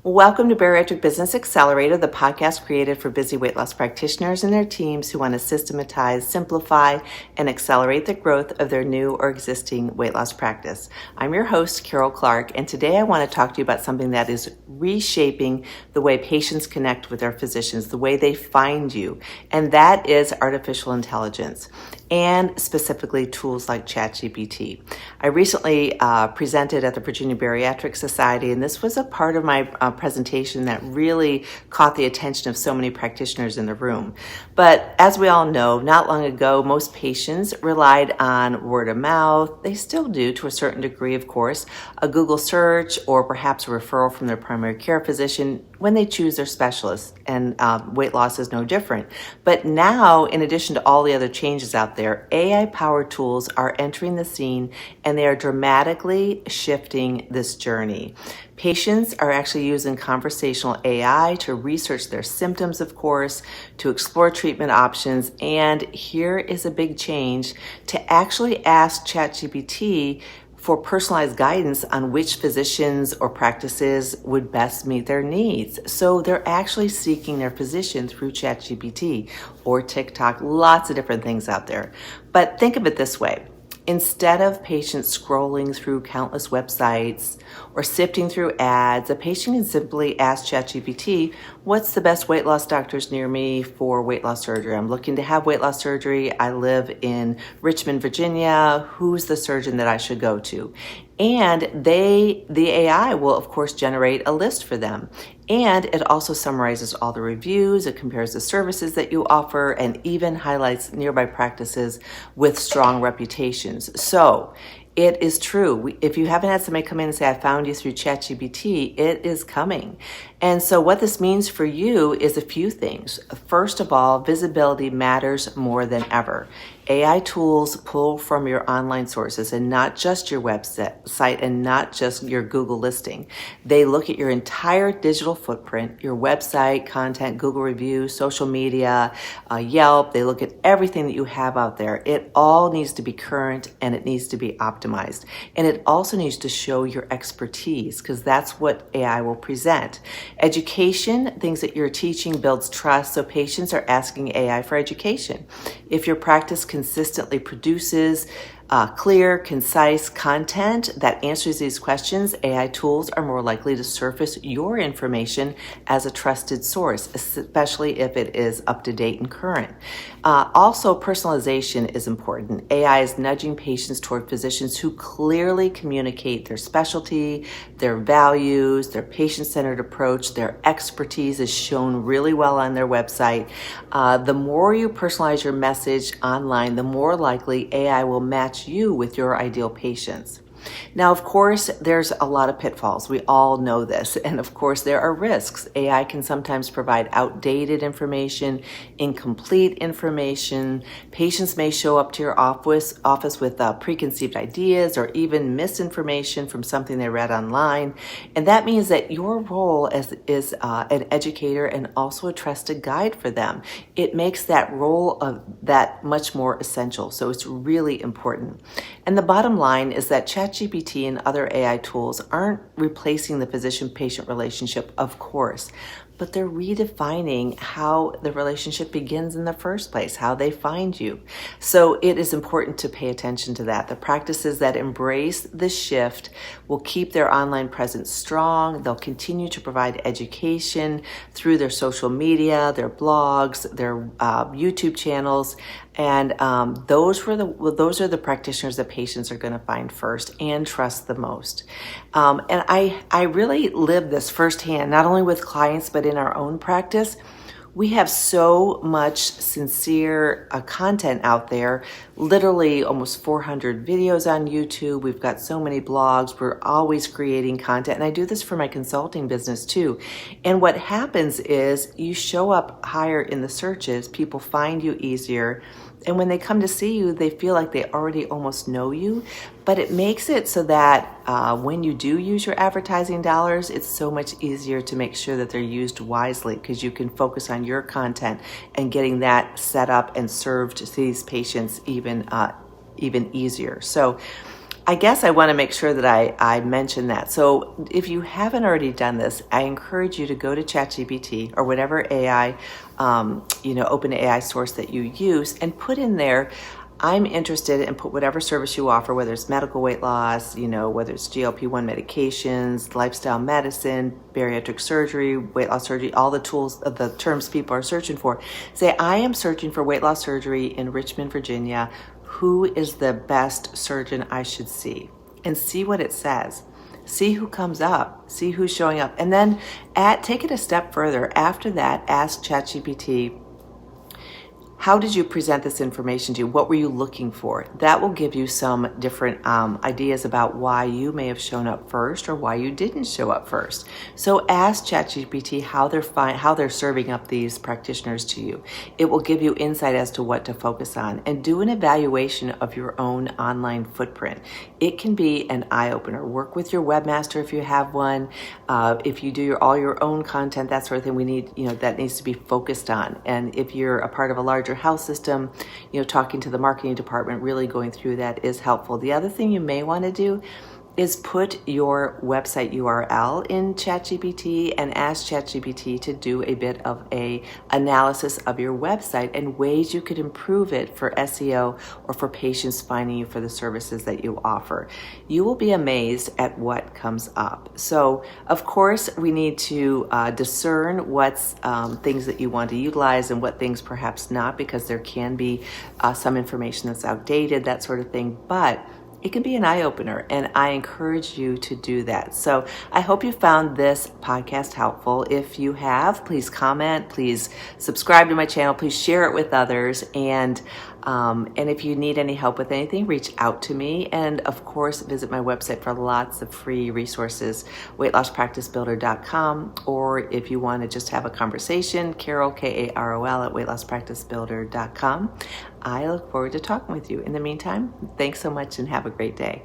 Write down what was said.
Welcome to Bariatric Business Accelerator, the podcast created for busy weight loss practitioners and their teams who want to systematize, simplify, and accelerate the growth of their new or existing weight loss practice. I'm your host, Karol Clark, and today I want to talk to you about something that is reshaping the way patients connect with their physicians, the way they find you, and that is artificial intelligence, and specifically tools like ChatGPT. I recently presented at the Virginia Bariatric Society, and this was a part of my presentation that really caught the attention of so many practitioners in the room. But as we all know, not long ago, most patients relied on word of mouth. They still do to a certain degree, of course, a Google search or perhaps a referral from their primary care physician when they choose their specialist, and weight loss is no different. But now, in addition to all the other changes out there, AI-powered tools are entering the scene and they are dramatically shifting this journey. Patients are actually using conversational AI to research their symptoms, of course, to explore treatment options, and here is a big change, to actually ask ChatGPT for personalized guidance on which physicians or practices would best meet their needs. So they're actually seeking their physician through ChatGPT or TikTok, lots of different things out there. But think of it this way. Instead of patients scrolling through countless websites or sifting through ads, a patient can simply ask ChatGPT, what's the best weight loss doctors near me for weight loss surgery? I'm looking to have weight loss surgery. I live in Richmond, Virginia. Who's the surgeon that I should go to? And the AI will, of course, generate a list for them. And it also summarizes all the reviews, it compares the services that you offer, and even highlights nearby practices with strong reputations. So it is true. If you haven't had somebody come in and say, I found you through ChatGPT, it is coming. And so what this means for you is a few things. First of all, visibility matters more than ever. AI tools pull from your online sources and not just your website and not just your Google listing. They look at your entire digital footprint, your website, content, Google reviews, social media, Yelp. They look at everything that you have out there. It all needs to be current and it needs to be optimized. And it also needs to show your expertise because that's what AI will present. Education, things that you're teaching, builds trust. So patients are asking AI for education. If your practice consistently produces clear, concise content that answers these questions, AI tools are more likely to surface your information as a trusted source, especially if it is up to date and current. Also, personalization is important. AI is nudging patients toward physicians who clearly communicate their specialty, their values, their patient-centered approach, their expertise is shown really well on their website. The more you personalize your message online, the more likely AI will match you with your ideal patients. Now, of course, there's a lot of pitfalls. We all know this. And of course, there are risks. AI can sometimes provide outdated information, incomplete information. Patients may show up to your office with preconceived ideas or even misinformation from something they read online. And that means that your role is an educator and also a trusted guide for them. It makes that role of that much more essential. So it's really important. And the bottom line is that ChatGPT and other AI tools aren't replacing the physician-patient relationship, of course, but they're redefining how the relationship begins in the first place, how they find you. So it is important to pay attention to that. The practices that embrace this shift will keep their online presence strong. They'll continue to provide education through their social media, their blogs, their YouTube channels, and those are the practitioners that patients are going to find first and trust the most. And I really live this firsthand, not only with clients, but in our own practice. We have so much sincere content out there, literally almost 400 videos on YouTube. We've got so many blogs. We're always creating content. And I do this for my consulting business too. And what happens is you show up higher in the searches, people find you easier. And when they come to see you, they feel like they already almost know you. But it makes it so that when you do use your advertising dollars, it's so much easier to make sure that they're used wisely because you can focus on your content and getting that set up and served to these patients even easier. So I guess I want to make sure that I mention that. So if you haven't already done this, I encourage you to go to ChatGPT or whatever AI, open AI source that you use, and put in there, I'm interested, and put whatever service you offer, whether it's medical weight loss, whether it's GLP-1 medications, lifestyle medicine, bariatric surgery, weight loss surgery, all the tools, the terms people are searching for. Say, I am searching for weight loss surgery in Richmond, Virginia. Who is the best surgeon I should see? And see what it says. See who comes up, see who's showing up. And then take it a step further. After that, ask ChatGPT, how did you present this information to you? What were you looking for? That will give you some different ideas about why you may have shown up first or why you didn't show up first. So ask ChatGPT how they're serving up these practitioners to you. It will give you insight as to what to focus on, and do an evaluation of your own online footprint. It can be an eye-opener. Work with your webmaster if you have one. If you do all your own content, that sort of thing, that needs to be focused on. And if you're a part of a larger health system, talking to the marketing department, really going through that is helpful. The other thing you may want to do is put your website URL in ChatGPT and ask ChatGPT to do a bit of a analysis of your website and ways you could improve it for SEO or for patients finding you for the services that you offer. You will be amazed at what comes up. So, of course, we need to discern what's things that you want to utilize and what things perhaps not, because there can be some information that's outdated, that sort of thing. But it can be an eye-opener, and I encourage you to do that. So I hope you found this podcast helpful. If you have, please comment, please subscribe to my channel, please share it with others, and if you need any help with anything, reach out to me. And of course, visit my website for lots of free resources, weightlosspracticebuilder.com. Or if you want to just have a conversation, Karol, Karol, at weightlosspracticebuilder.com. I look forward to talking with you. In the meantime, thanks so much and have a great day.